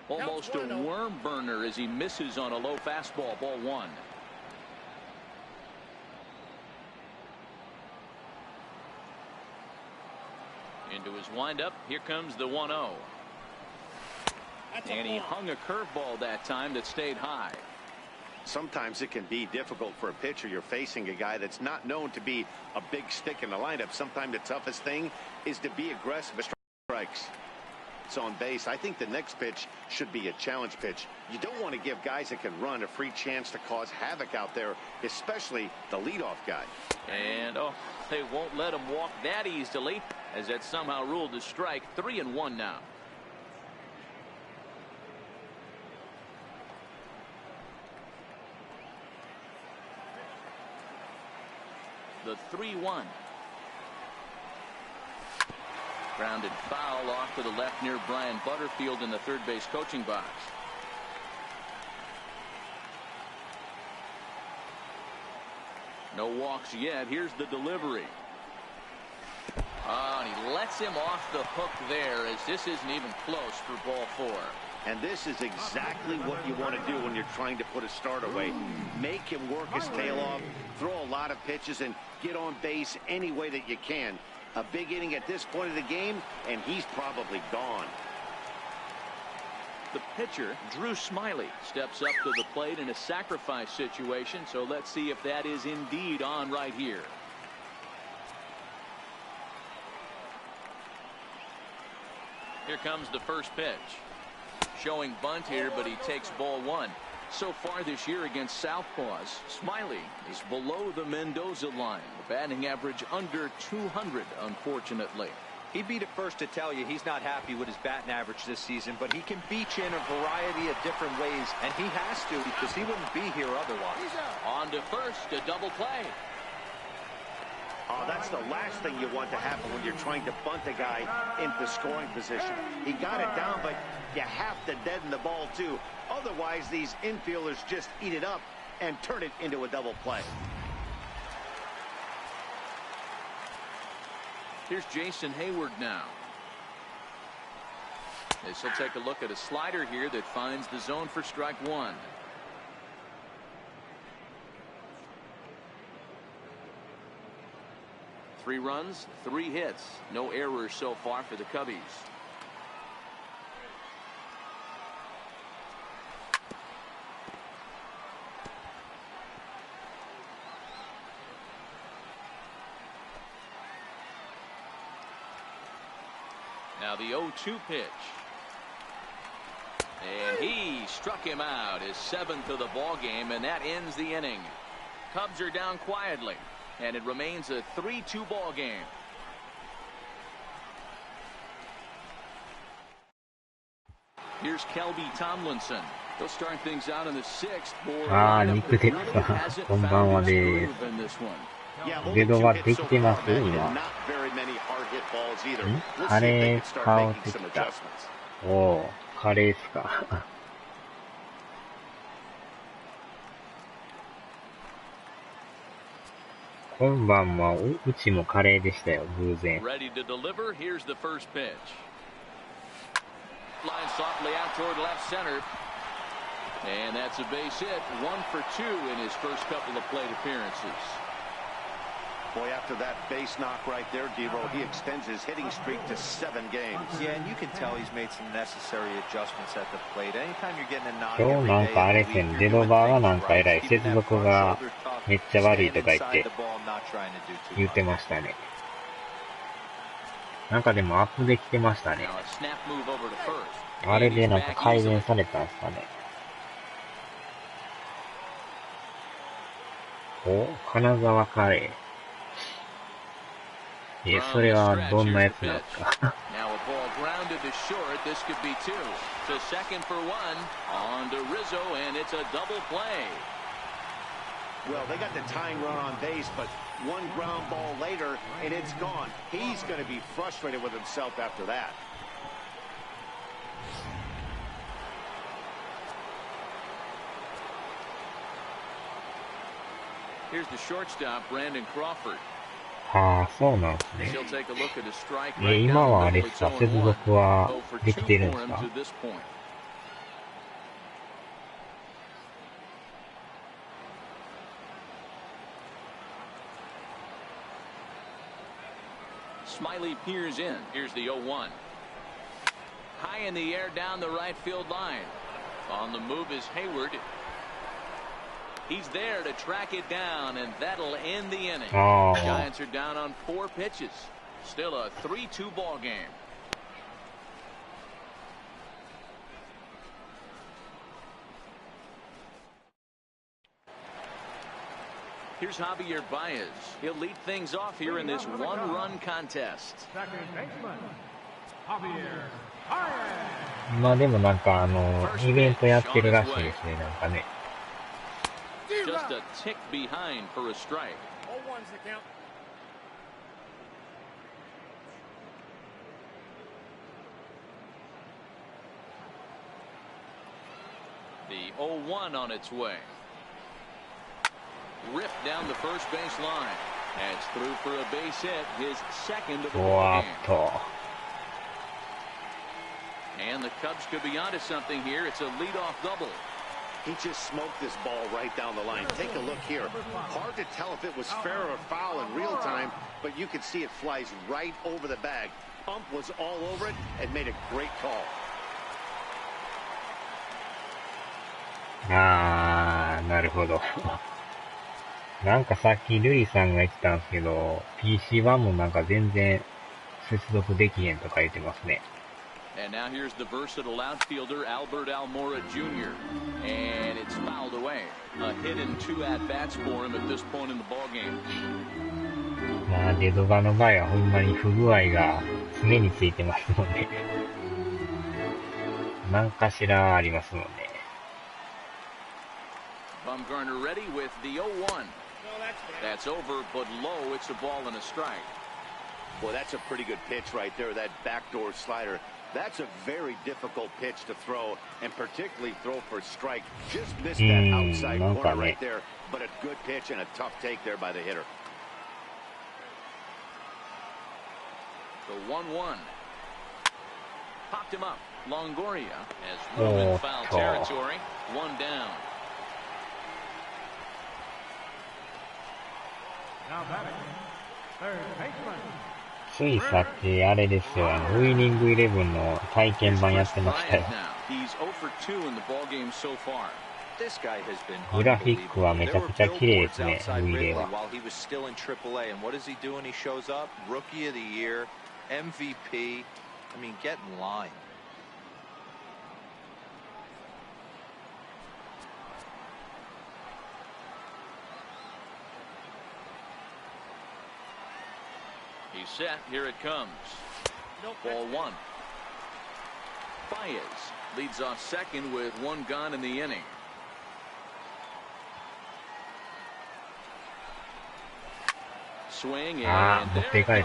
Almost a worm burner as he misses on a low fastball. Ball one. Into his windup. Here comes the 1-0. And he hung a curveball that time that stayed high. Sometimes it can be difficult for a pitcher. You're facing a guy that's not known to be a big stick in the lineup. Sometimes the toughest thing is to be aggressive as strikes. It's on base. I think the next pitch should be a challenge pitch. You don't want to give guys that can run a free chance to cause havoc out there, especially the leadoff guy. And they won't let him walk that easily, as that somehow ruled a strike. 3-1 now. The 3-1. Grounded foul off to the left near Brian Butterfield in the third base coaching box. No walks yet. Here's the delivery. And he lets him off the hook there, as this isn't even close for ball four. And this is exactly what you want to do when you're trying to put a start away. Make him work his tail off, throw a lot of pitches, and get on base any way that you can. A big inning at this point of the game, and he's probably gone. The pitcher, Drew Smiley, steps up to the plate in a sacrifice situation, so let's see if that is indeed on right here. Here comes the first pitch. Showing bunt here, but he takes ball one. So far this year against Southpaws, Smiley is below the Mendoza line. The batting average under 200, unfortunately. He'd be the first to tell you he's not happy with his batting average this season, but he can beat you in a variety of different ways, and he has to because he wouldn't be here otherwise. On to first, a double play. Oh, that's the last thing you want to happen when you're trying to bunt a guy into scoring position. He got it down, but you have to deaden the ball too. Otherwise, these infielders just eat it up and turn it into a double play. Here's Jason Hayward now. As he'll take a look at a slider here that finds the zone for strike one. Three runs, 3 hits, no errors so far for the Cubbies. Now the 0-2 pitch. And he struck him out, his 7th of the ball game, and that ends the inning. Cubs are down quietly, and it remains a 3-2 ball game. Here's Kelby Tomlinson. He'll start things out in the 6th. 肉鉄さん、こんばんはです。デドバできてます今。カレー買うてきた。おお、カレーっすか。今晩もうちもカレーでしたよ、偶然。Ready to deliver. Here's the first pitch. Line softly out toward left center. And that's a base hit. 1 for 2 in his first couple of plate appearances. Boy, after that base knock right there, Devo, he extends his hitting streak to 7 games. Yeah, and you can tell he's made some necessary adjustments at the plate. Anytime you're getting a knock 今日なんかあれですね、デドバーがなんかえらい接続がめっちゃ悪いとか言ってましたね。なんかでもアップできてましたね。あれでなんか改善されたんですかね。お、金沢カレー。それはどんなやつなんですかWell, they got the tying run on base, but one ground ball later, and it's gone. He's going to be frustrated with himself after that. Here's the shortstop, Brandon Crawford. ああ、そうなんですね。今はあれですか、接続はできてるんですか？ Smiley peers in. Here's the 0-1. High in the air down the right field line. On the move is Hayward. He's there to track it down, and that'll end the inning. Oh. Giants are down on 4 pitches. Still a 3-2 ball game. Here's Javier Baez. He'll lead things off here in this one-run contest. Second baseman, Javier Baez. まあでもなんかイベントやってるらしいですね、なんかね。Just a tick behind for a strike. 0-1's the count. The 0-1 on its way. Ripped down the first base line. That's through for a base hit, his second of the ball game. And the Cubs could be onto something here. It's a leadoff double. He just smoked this ball right down the line. Take a look here. Hard to tell if it was fair or foul in real time, but you can see it flies right over the bag. Ump was all over it and made a great call. あー、なるほど。なんかさっきルイさんが言ってたんですけど、PC1 もなんか全然接続できへんとか言ってますね。And now here's the versatile outfielder Albert Almora Jr. And it's fouled away. A hit and 2 at-bats for him at this point in the ball game. まあデドバの場合はほんまに不具合が常についてますので、何かしらありますので。Bumgarner ready with the 0-1. That's over, but low. It's a ball and a strike. Boy, that's a pretty good pitch right there, that backdoor slider. That's a very difficult pitch to throw, and particularly throw for strike. Just missed that outside corner right there, but a good pitch and a tough take there by the hitter. The 1-1. Popped him up. Longoria has room in foul territory. 1 down. Now batting, third baseman. ついさっきあれですよ、ウイニングイレブンの体験版やってましたよ。グラフィックはめちゃくちゃ綺麗ですね、ウイレは。He's set. Here it comes. Ball 1. Baez leads off second with 1 gone in the inning. Swing and there it goes.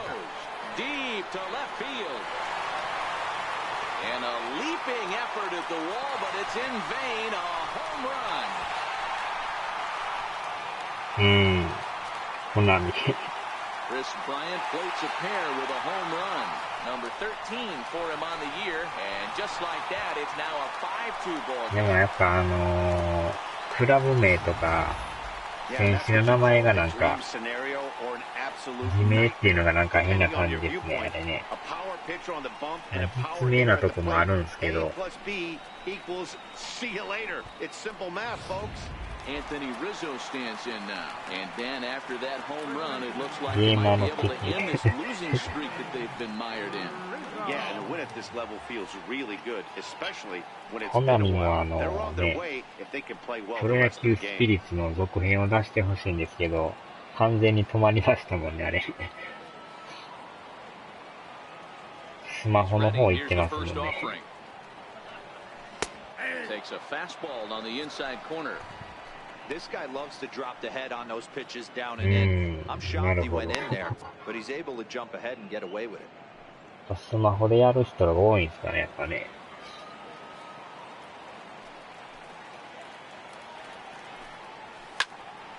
Deep to left field. And a leaping effort at the wall, but it's in vain. A home run. コナミ。Chris Bryant plates a pair with a home run. Number 13 for him on the year. And just like that, it's now a 5-2 ball game. でもやっぱクラブ名とか、選手の名前がなんか、偽名っていうのがなんか変な感じですね、あれね。実名なとこもあるんですけど。Anthony Rizzo stands in now. And Dan, after that home run, it looks like they might be able to end this losing streak that they've been mired in. Yeah, and a win at this level feels really good, especially when it's コナミもthey're on their way if they can play well プ the ロ野 rest of the 球ス game. ピリッツの続編を出してほしいんですけど、完全に止まりましたもんね、あれ。スマホの方行ってますもんね。Takes a fastball on the inside corner. This guy loves to drop the head on those pitches down and in. I'm shocked he went in there, but he's able to jump ahead and get away with it. スマホでやる人が多いんですかね、やっぱね。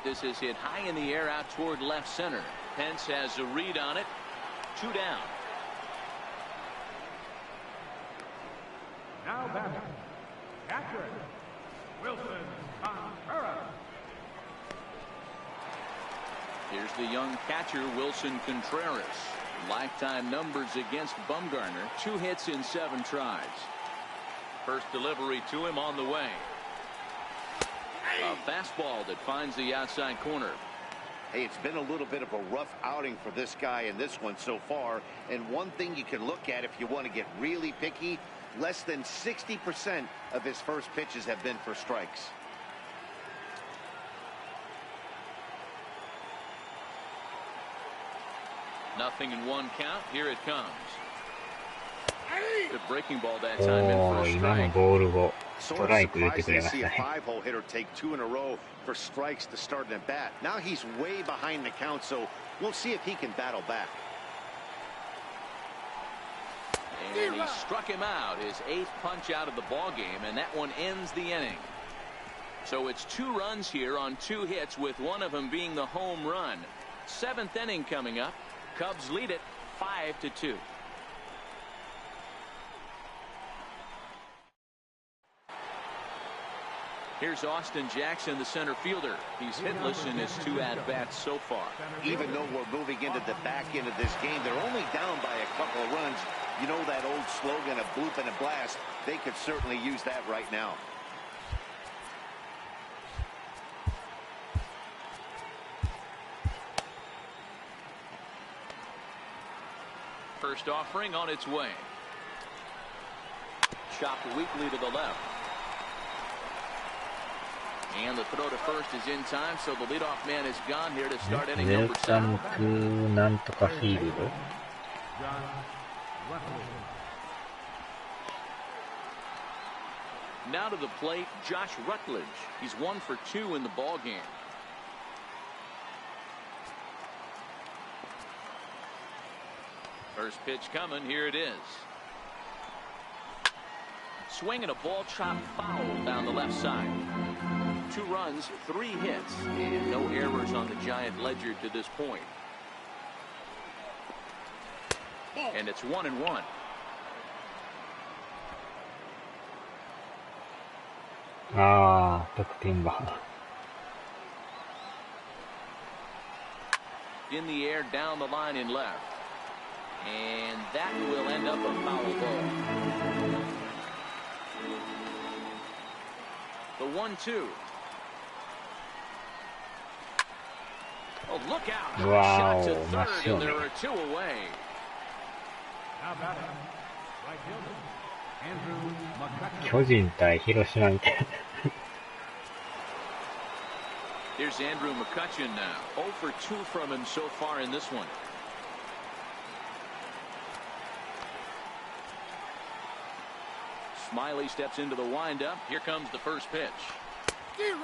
This is hit high in the air out toward left center. Pence has a read on it. 2 down. Now batting, catcher, Wilson Contreras. Here's the young catcher, Wilson Contreras. Lifetime numbers against Bumgarner, 2 hits in 7 tries. First delivery to him on the way. A fastball that finds the outside corner. Hey, it's been a little bit of a rough outing for this guy in this one so far. And one thing you can look at if you want to get really picky, less than 60% of his first pitches have been for strikes. Nothing in 1 count. Here it comes. The breaking ball that time in for a strike. 今のボールをストライク言ってくれま See し a たね。 5-hole hitter take 2 in a row for strikes to start an at bat. Now he's way behind the count, so we'll see if he can battle back. And he struck him out, his 8th punch out of the ball game, and that one ends the inning. So it's 2 runs here on 2 hits, with one of them being the home run. 7th inning coming up. Cubs lead it 5-2. Here's Austin Jackson, the center fielder. He's hitless in his 2 at-bats so far. Even though we're moving into the back end of this game, they're only down by a couple of runs. You know that old slogan, a bloop and a blast. They could certainly use that right now. First offering on its way. Chopped weakly to the left. And the throw to first is in time, so the leadoff man is gone here to start inning number 7. なんとかフィールド。 Now to the plate, Josh Rutledge. He's 1 for 2 in the ball game. First pitch coming, here it is. Swinging a ball chopped foul down the left side. 2 runs, 3 hits, and no errors on the Giant ledger to this point. And it's 1-1. Ah, 得点板。 In the air, down the line in left. And that will end up a foul ball. The 1-2. Oh, look out. Wow, Shot to third, Masoni. and there are 2 away. Now batting, right fielder, Andrew McCutcheon. 巨人対広島みたい。 Here's Andrew McCutcheon now. 0 for 2 from him so far in this one. Smiley steps into the windup. Here comes the first pitch.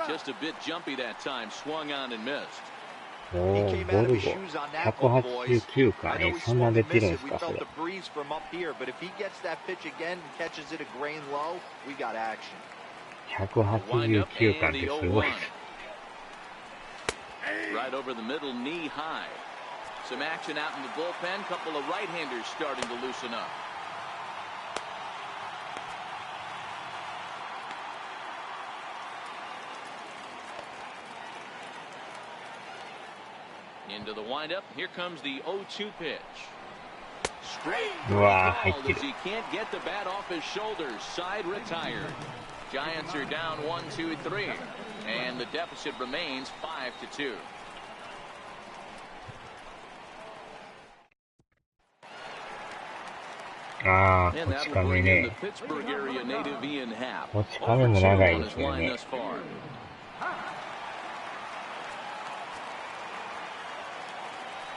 Just a bit jumpy that time. Swung on and missed. おー、ボルゴ。189かね。そんな出てるんですか、それ。 189かってすごい。 Right over the middle, knee high. Some action out in the bullpen. Couple of right-handers starting to loosen up. Into the windup. Here comes the 0-2 pitch. Straight ball as he can't get the bat off his shoulders. Side retired. Giants are down 1-2-3, and the deficit remains 5-2. Ah, And that will bring in the Pittsburgh area native Ian Happ. こち亀も長い on で his すよ line ね。 thus far.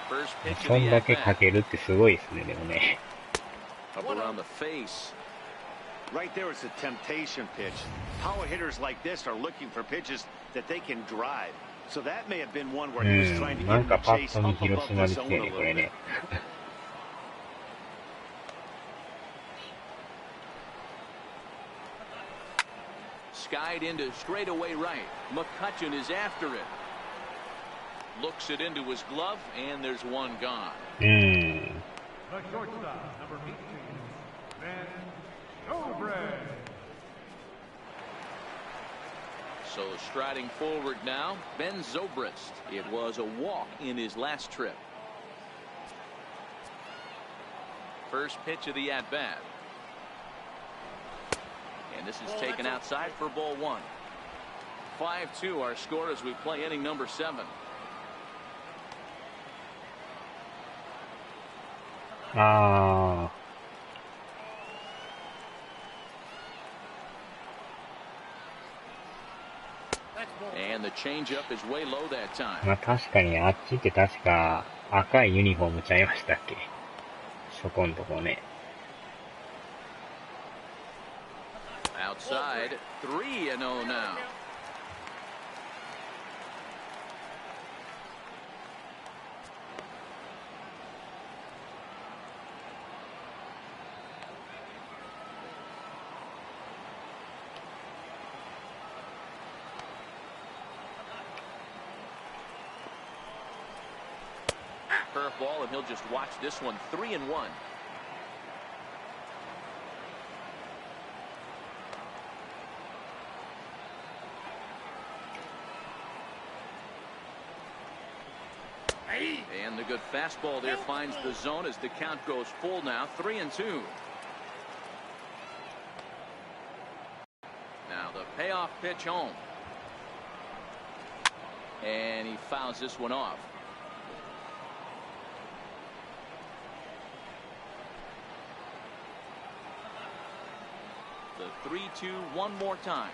First pitch そ of ん the だけ at-bat. かけるってすごいですね、でもね。 Up around the face. Right there is a temptation pitch. Power hitters like this are looking for pitches that they can drive. So that may have been one where he was trying to な get ん him か to パッ chase と見 up 広 above 島 the です zone よ a ね、こ little れ bit. ね。Skied into straightaway right. McCutcheon is after it. Looks it into his glove, and there's one gone. The shortstop, number 18, Ben Zobrist. So striding forward now, Ben Zobrist. It was a walk in his last trip. First pitch of the at-bat. And this is taken outside for ball one. 5-2 our score as we play inning number 7. And the changeup is way low that time. まあ確かにあっちって確か赤いユニフォームちゃいましたっけ？そこんとこね。Outside, 3-0 now. Curveball, and he'll just watch this one. 3-1. And the good fastball there finds the zone as the count goes full now. 3-2. Now the payoff pitch home. And he fouls this one off. The 3-2 one more time.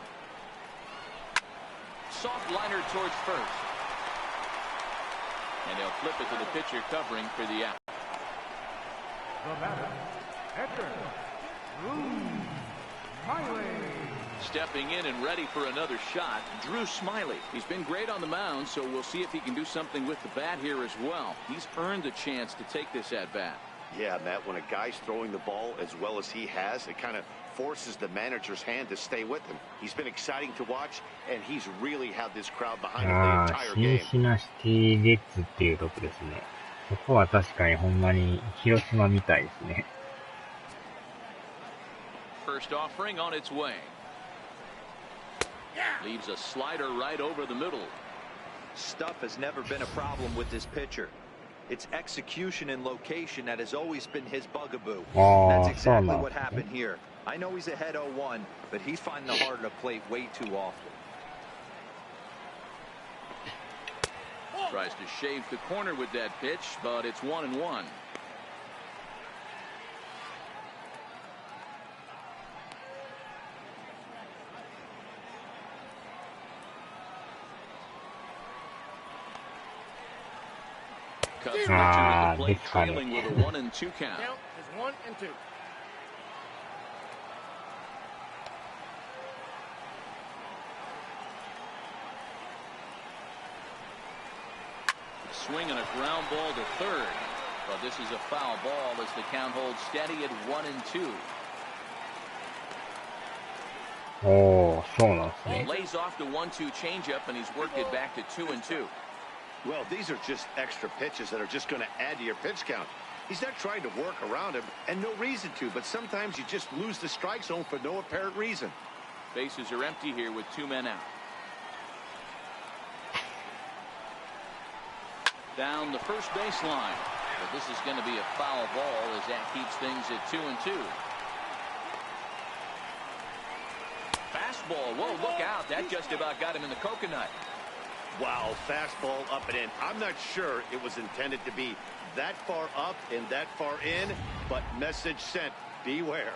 Soft liner towards first. And they'll flip it to the pitcher covering for the out. The batter, Edgar Smiley. Stepping in and ready for another shot, Drew Smiley. He's been great on the mound, so we'll see if he can do something with the bat here as well. He's earned a chance to take this at bat. Yeah, Matt, when a guy's throwing the ball as well as he has, it kind of forces the manager's hand to stay with him. He's been exciting to watch, and he's really had this crowd behind him the entire game. シンシナシティレッズっていうとこですね。そこは確かにほんまに広島みたいですね。First offering on its way. Leaves a slider right over the middle. Stuff has never been a problem with this pitcher. It's execution and location that has always been his bugaboo. That's exactly what happened here. I know he's ahead 0-1, but he's finding the heart of the plate way too often. Tries to shave the corner with that pitch, but it's 1-1. Cubs return to the plate, trailing with a 1-2 count. Count is 1-2. Swing and a ground ball to third, but this is a foul ball as the count holds steady at 1-2. おー、そうなんですね。 Lays off the 1-2 changeup, and he's worked it back to 2-2. Well, these are just extra pitches that are just going to add to your pitch count. He's not trying to work around him, and no reason to, but sometimes you just lose the strike zone for no apparent reason. Bases are empty here with 2 men out. Down the first baseline, but this is going to be a foul ball as that keeps things at 2-2. Fastball, whoa, look out, that just about got him in the coconut. Wow, fastball up and in. I'm not sure it was intended to be that far up and that far in, but message sent, beware.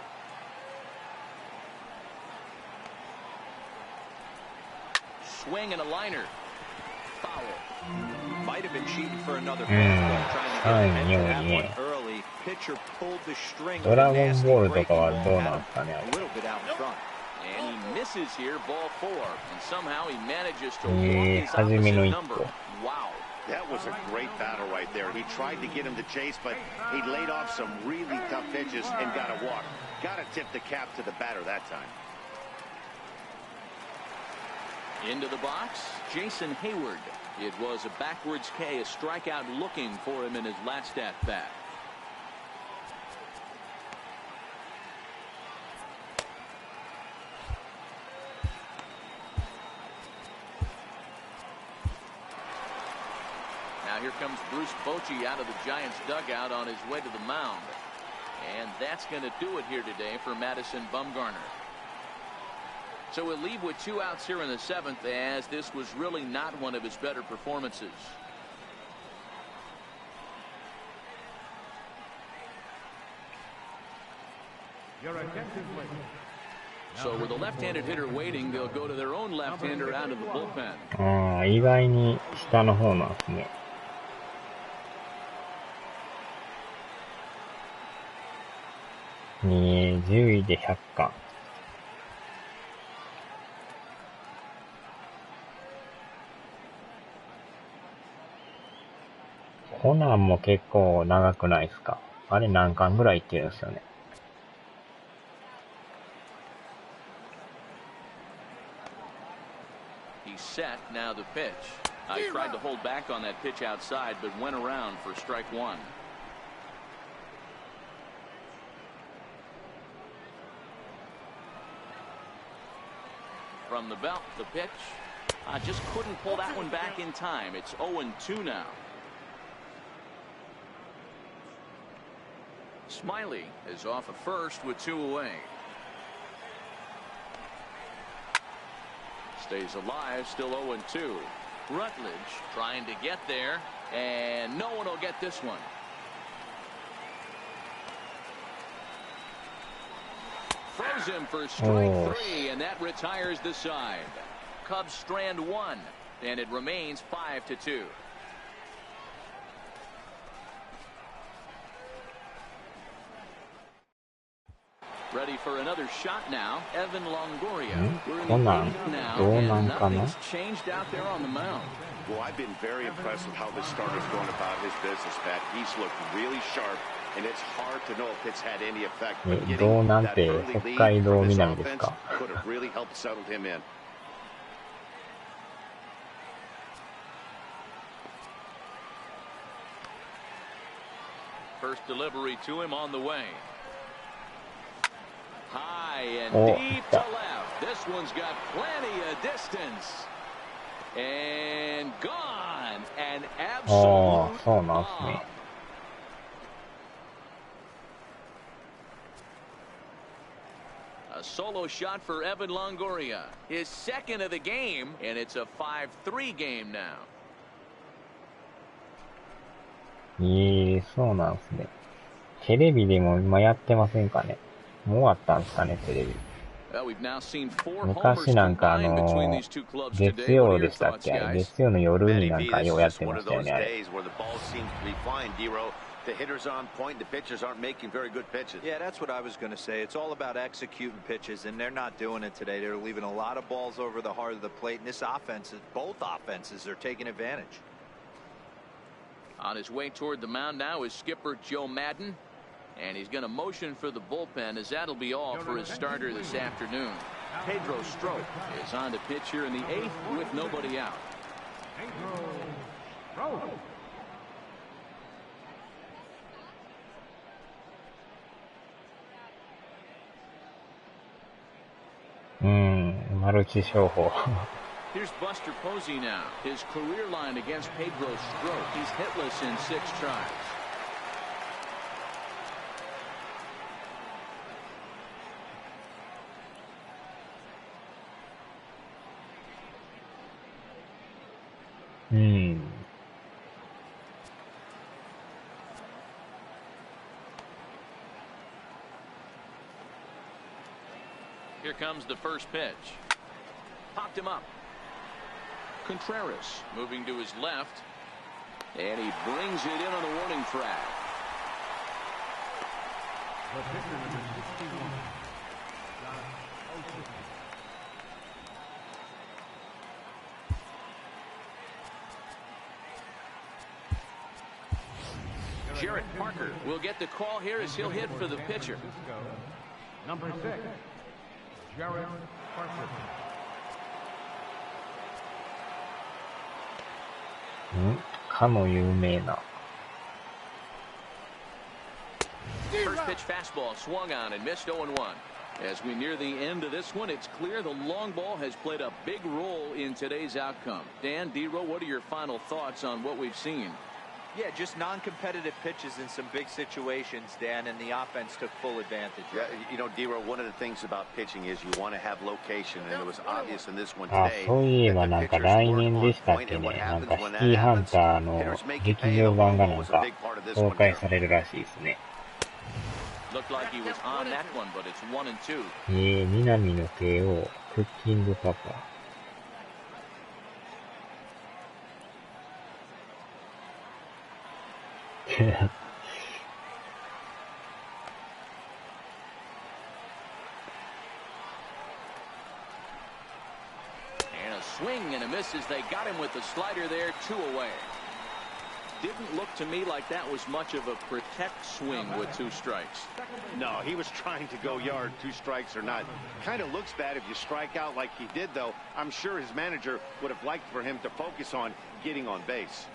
Swing and a liner. Foul. Might have been cheating for another fastball, trying to get that one early. Pitcher pulled the string. ドラゴンボールとかはどうなんですかね。 A little bit out in front. And he misses here, ball 4, and somehow he manages to walk his opposite number. Wow. That was a great battle right there. He tried to get him to chase, but he laid off some really tough pitches and got a walk. Got to tip the cap to the batter that time. Into the box, Jason Hayward. It was a backwards K, a strikeout looking for him in his last at-bat. Now here comes Bruce Bochy out of the Giants dugout on his way to the mound. And that's going to do it here today for Madison Bumgarner. So we'll leave with 2 outs here in the 7th, as this was really not one of his better performances. Your attention, please. So with a left-handed hitter waiting, they'll go to their own left-hander out of the bullpen. ああ、意外に下の方なんですね。10位で100巻。コナンも結構長くないですか？あれ何巻ぐらいいってるんですよね。He's set, now the pitch. I tried to hold back on that pitch outside, but went around for strike 1. From the belt, the pitch. I just couldn't pull that one back in time. It's 0-2 now. Smiley is off at first with 2 away. Stays alive, still 0-2. Rutledge trying to get there, and no one will get this one. Throws him for strike 3, and that retires the side. Cubs strand 1, and it remains 5-2. Ready for another shot now. Evan Longoria. We're in the 8th now, and nothing's changed out there on the mound. Well, I've been very impressed with how this starter's going about his business, Pat. He's looked really sharp, and it's hard to know if it's had any effect. But getting that early lead from this offense could have really helped settle him in. First delivery to him on the way. High and deep to left. This one's got plenty of distance. And gone. An absolute bomb. A solo shot for Evan Longoria. His second of the game, and it's a 5-3 game now. そうなんですね。テレビでも今やってませんかね。もう終わったんですかね、テレビ。昔なんか月曜でしたっけ？あれ月曜の夜になんかようやってましたよね、あれ。The hitter's on point, the pitchers aren't making very good pitches. Yeah, that's what I was going to say. It's all about executing pitches, and they're not doing it today. They're leaving a lot of balls over the heart of the plate, and this offense, both offenses are taking advantage. On his way toward the mound now is skipper Joe Madden, and he's going to motion for the bullpen, as that'll be all for his starter this afternoon. Pedro Strop is on to pitch here in the 8th with nobody out. Pedro Strop. Here's Buster Posey now. His career line against Pedro Strop. He's hitless in 6 tries. Here comes the first pitch. Popped him up. Contreras moving to his left, and he brings it in on the warning track. Jarrett Parker will get the call here as he'll hit for the pitcher. Number 6, Jarrett Parker. First pitch fastball swung on and missed 0-1. As we near the end of this one, it's clear the long ball has played a big role in today's outcome. Dan, D-Row, what are your final thoughts on what we've seen? Yeah, just non-competitive pitches in some big situations, Dan, and the offense took full advantage. Yeah, you know, D-Row, one of the things about pitching is you want to have location, and it was obvious in this one today. そういえばなんか来年でしたっけね、なんかシティハンターの劇場版がなんか公開されるらしいですね。南の帝王、クッキングパパ。And a swing and a miss as they got him with the slider there, 2 away. Didn't look to me like that was much of a protect swing with 2 strikes. No, he was trying to go yard, 2 strikes or not. Kind of looks bad if you strike out like he did, though. I'm sure his manager would have liked for him to focus on getting on base.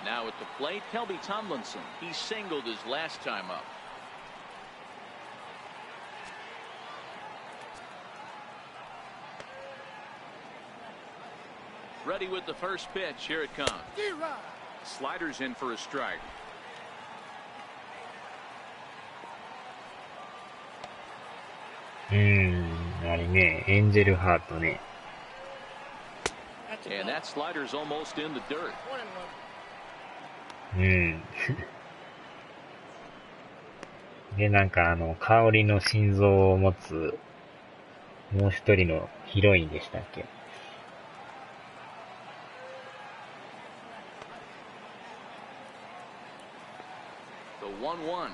Now at the plate, Kelby Tomlinson. He singled his last time up. Ready with the first pitch. Here it comes. Sliders in for a strike. Angel Heart ね。And that slider's almost in the dirt. で、なんか香りの心臓を持つ、もう一人のヒロインでしたっけ。The 1-1.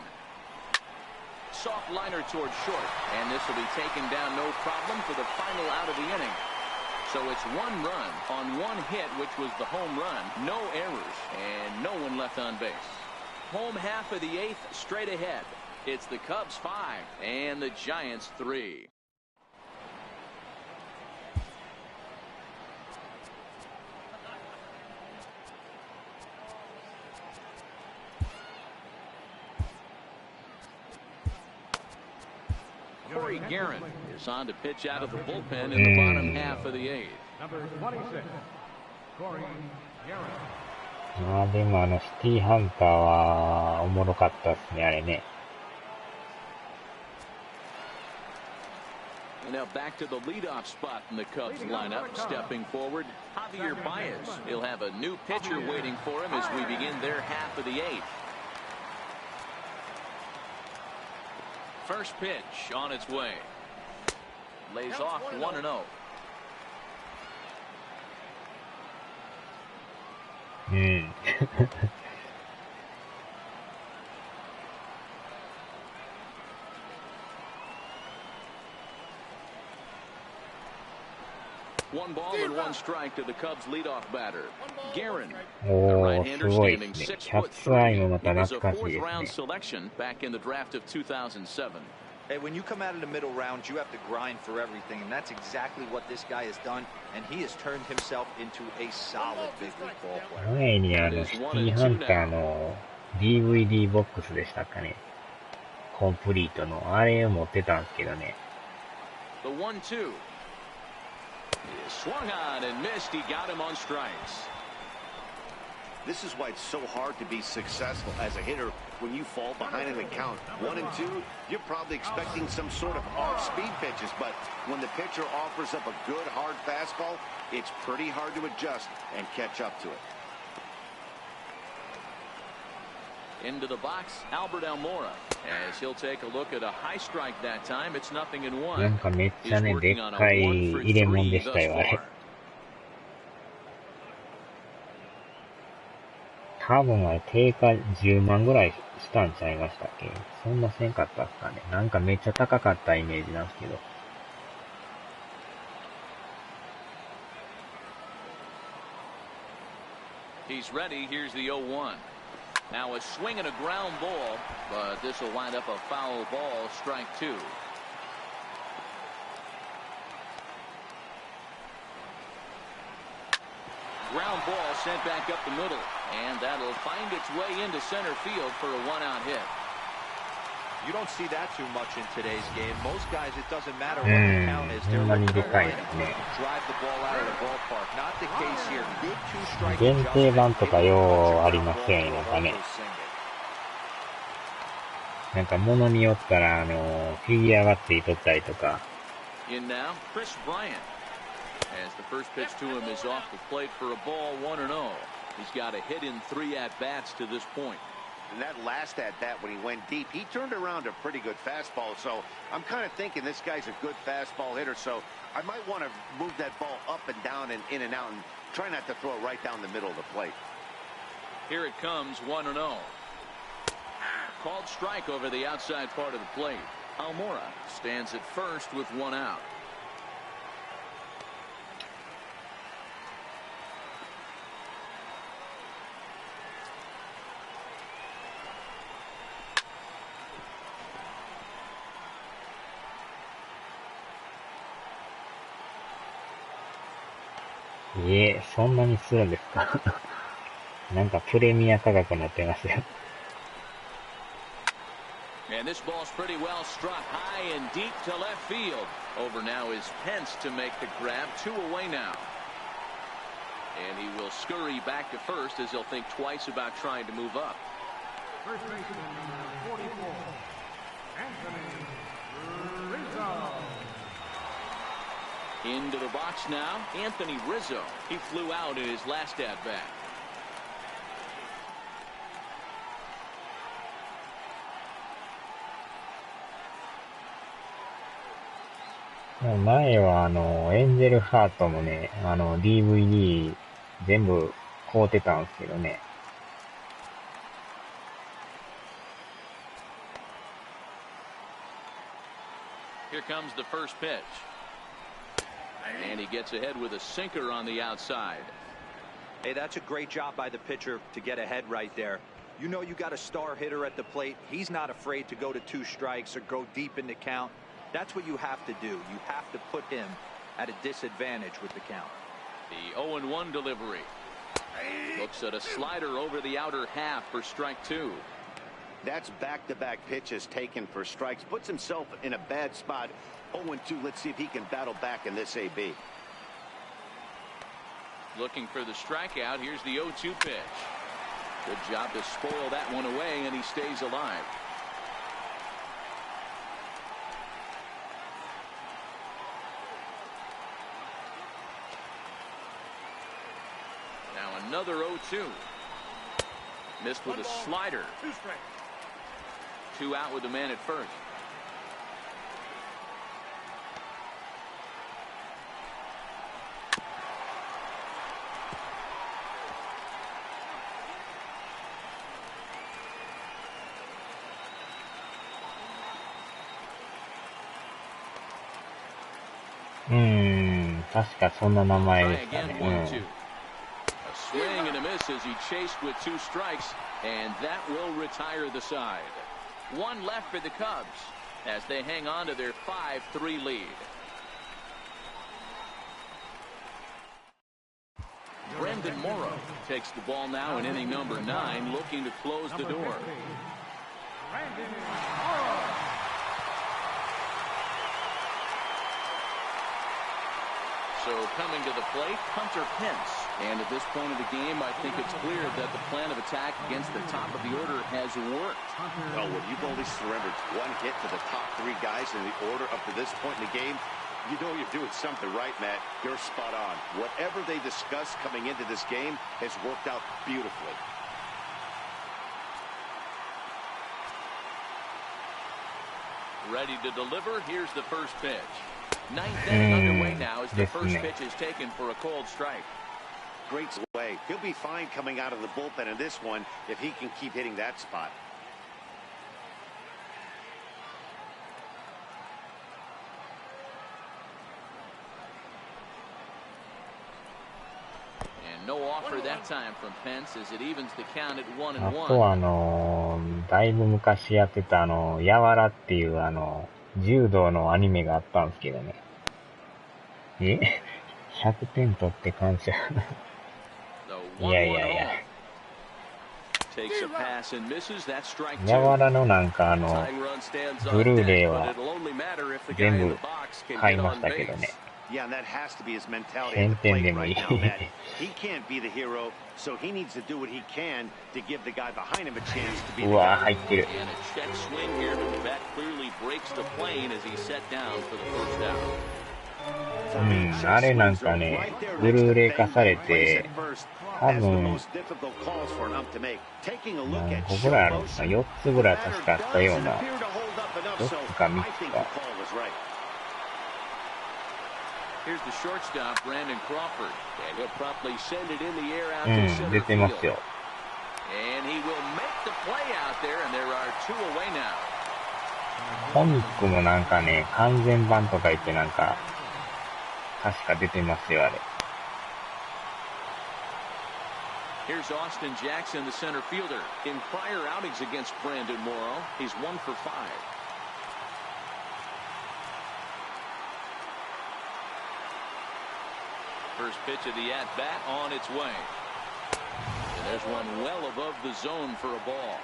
Soft liner towards short, and this will be taken down no problem for the final out of the inning. So it's 1 run on 1 hit, which was the home run. No errors, and no one left on base. Home half of the 8th, straight ahead. It's the Cubs 5 and the Giants 3. Corey Guerin is on to pitch out of the bullpen in the bottom half of the 8th. Number 26, Corey Guerin. まあでもシティハンターはおもろかったっすね、あれね。And now back to the leadoff spot in the Cubs lineup. Stepping forward, Javier Baez. He'll have a new pitcher waiting for him as we begin their half of the 8th. First pitch on its way. Lays off 1-0. 1 ball and 1 strike to the Cubs leadoff batter. Guerin, the right-hander standing 6'3". He was a 4th round selection back in the draft of 2007. Hey, when you come out of the middle rounds, you have to grind for everything, and that's exactly what this guy has done, and he has turned himself into a solid big league ball player. 前にシティハンターの DVD ボックスでしたかね。コンプリートのあれを持ってたんですけどね。The 1-2. Swung on and missed. He got him on strikes. This is why it's so hard to be successful as a hitter when you fall behind in the count. 1 and 2, you're probably expecting some sort of off-speed pitches, but when the pitcher offers up a good hard fastball, it's pretty hard to adjust and catch up to it. Into the box, Albert Almora, as he'll take a look at a high strike that time. It's 0-1. なんかめっちゃね、でっかい入れ物でしたよ、あれ。多分あれ定価10万ぐらいしたんちゃいましたっけ？そんなせんかったっすかね。なんかめっちゃ高かったイメージなんですけど。He's ready. Here's the 0-1. Now a swing and a ground ball, but this will wind up a foul ball, strike 2. Ground ball sent back up the middle, and that'll find its way into center field for a 1-out hit. You don't see that too much in today's game. Most guys, it doesn't matter what the count is. They're looking to drive the ball out of the ballpark. Not the case here. Good two-strike 限定版とかようありますよね、なんかね。なんか物によったら、フィギュアがついとったりとか。In now, Chris Bryant. As the first pitch to him is off the plate for a ball 1-0. He's got a hit in 3 at-bats to this point. And that last at-bat when he went deep, he turned around a pretty good fastball. So I'm kind of thinking this guy's a good fastball hitter. So I might want to move that ball up and down and in and out and try not to throw it right down the middle of the plate. Here it comes, 1-0. Called strike over the outside part of the plate. Almora stands at first with 1 out. Yeah, そんなにするんですかなんかプレミア価格になってますよ。And this ball's pretty well struck high and deep to left field. Over now is Pence to make the grab. 2 away now. And he will scurry back to first as he'll think twice about trying to move up. First baseman number 44, Anthony Rizzo. Into the box now, Anthony Rizzo. He flew out in his last at-bat.前はエンジェルハートもね、DVD 全部買うてたんですけどね。Here comes the first pitch. And he gets ahead with a sinker on the outside. Hey, that's a great job by the pitcher to get ahead right there. You know you got a star hitter at the plate. He's not afraid to go to 2 strikes or go deep in the count. That's what you have to do. You have to put him at a disadvantage with the count. The 0-1 delivery. Looks at a slider over the outer half for strike 2. That's back-to-back pitches taken for strikes. Puts himself in a bad spot. 0-2. Let's see if he can battle back in this AB. Looking for the strikeout. Here's the 0-2 pitch. Good job to spoil that one away, and he stays alive. Now another 0-2. Missed with a slider. 2 strikes. 2 out with the man at first. 確かそんな名前でしたね。A swing and a miss as he chased with 2 strikes, and that will retire the side. 1 left for the Cubs as they hang on to their 5-3 lead. Brendan Morrow takes the ball now in inning number 9, looking to close the door. Brandon Morrow. So coming to the plate, Hunter Pence. And at this point of the game, I think it's clear that the plan of attack against the top of the order has worked. Well, when you've only surrendered 1 hit to the top 3 guys in the order up to this point in the game, you know you're doing something right, Matt. You're spot on. Whatever they discussed coming into this game has worked out beautifully. Ready to deliver. Here's the first pitch. 9th inning underway now as the first pitch is taken for a called strike. Great way. He'll be fine coming out of the bullpen in this one if he can keep hitting that spot. And no offer that time from Pence as it evens the count at 1-1. あとはだいぶ昔やってたⅢっていう柔道のアニメがあったんですけどね。100点取って感謝。いやいやいや。Takes a pass and misses. That's strike や two. わらのなんかTying run stands ブ on ルーレイ deck, は but it'll only matter if the guy 全 in 部 the box can 買い get ま on したけどね。 Yeah, and that has to be his mentality 10 at the 点で plate もいい。 right now, Matt. He can't be the hero, so he needs to do what he can to give the guy behind him a chance to be the うわ、 guy. 入ってる。 And a check swing here, but that clearly breaks the plane as he's set down for the first out. うん、あれなんかね、ブルーレイ化されて、多分、何個ぐらいあるのかな、4つぐらい確かあったような、4つか3つか。Here's the shortstop, Brandon Crawford, and he'll promptly send it in the air out う to ん、 center 出てます field. よ。 And he will make the play out there, and there are two away now. コミックもなんかね、完全版とか言ってなんか、確か出てますよ、あれ。Here's Austin Jackson, the center fielder. In prior outings against Brandon Morrow, he's 1 for 5. First pitch of the at-bat on its way. And there's one well above the zone for a ball.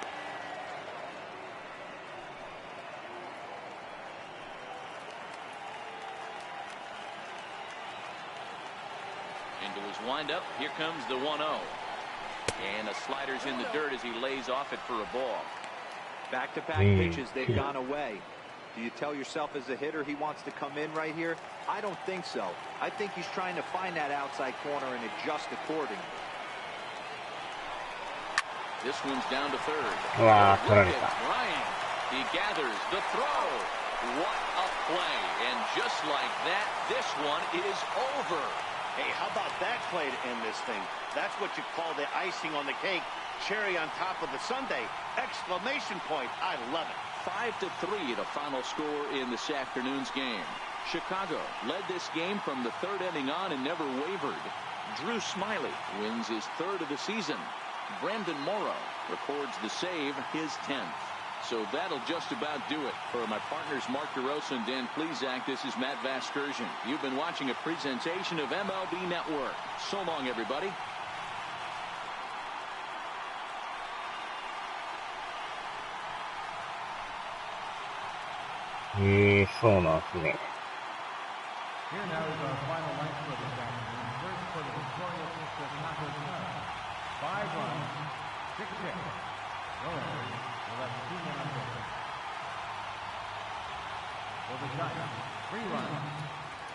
Into his windup, here comes the 1-0. And a slider's in the dirt as he lays off it for a ball. Back-to-back pitches, they've gone away. Do you tell yourself as a hitter he wants to come in right here? I don't think so. I think he's trying to find that outside corner and adjust accordingly. This one's down to third. うわー、取られ Look た。 at Bryant. He gathers the throw. What a play. And just like that, this one is over. Hey, how about that play to end this thing? That's what you call the icing on the cake. Cherry on top of the sundae. Exclamation point. I love it. 5-3, the final score in this afternoon's game. Chicago led this game from the third inning on and never wavered. Drew Smyly wins his third of the season. Brandon Morrow records the save, his 10th. So that'll just about do it. For my partners Mark DeRosa and Dan Plesac, this is Matt Vasgersian. You've been watching a presentation of MLB Network. So long, everybody. Here now is our final length for this afternoon. First for the victorious Chicago Cubs. 5 runs, 6 hits. No errors. They left 2 men on base. For the Giants, 3 runs,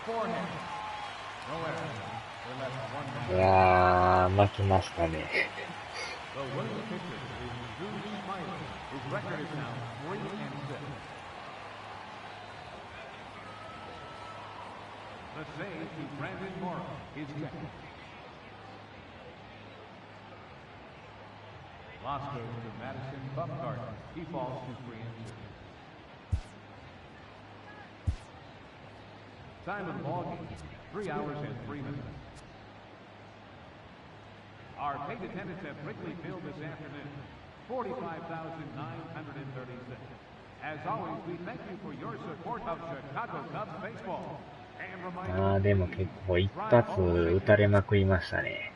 4 hits. No errors. They left 1 man. いやー、負けましたね。 The winning pitcher is Drew Smyly, whose record is now 3-6. The save to Brandon Morrow is second. Loss goes to Madison Bumgarner. He falls to 3-2. Time of the ball game, 3 hours and 3 minutes. Our paid attendance at Wrigley Field this afternoon, 45,936. As always, we thank you for your support of Chicago Cubs baseball. あー、でも結構一発打たれまくりましたね。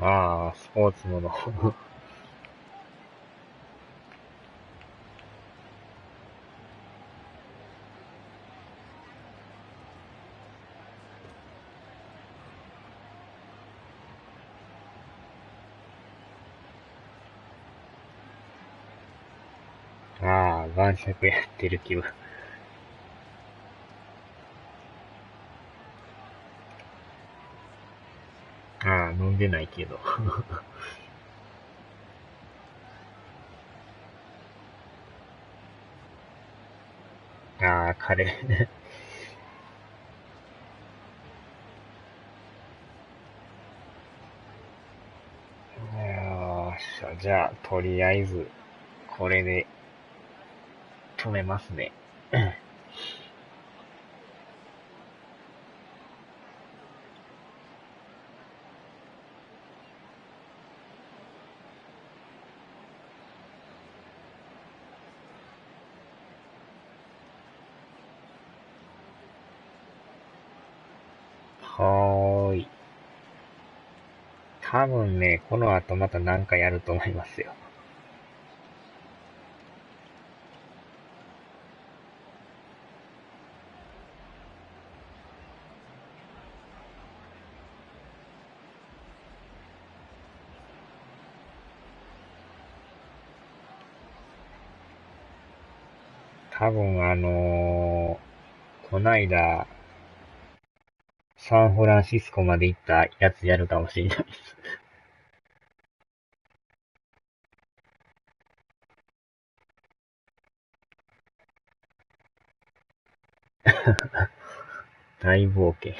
ああ、スポーツもの。ああ、晩酌やってる気分。ああ、飲んでないけど。ああ、カレー。よーし、じゃあ、とりあえず、これで、止めますね。はーい。多分ね、この後また何かやると思いますよ。多分こないだ、サンフランシスコまで行ったやつやるかもしれないです。大冒険。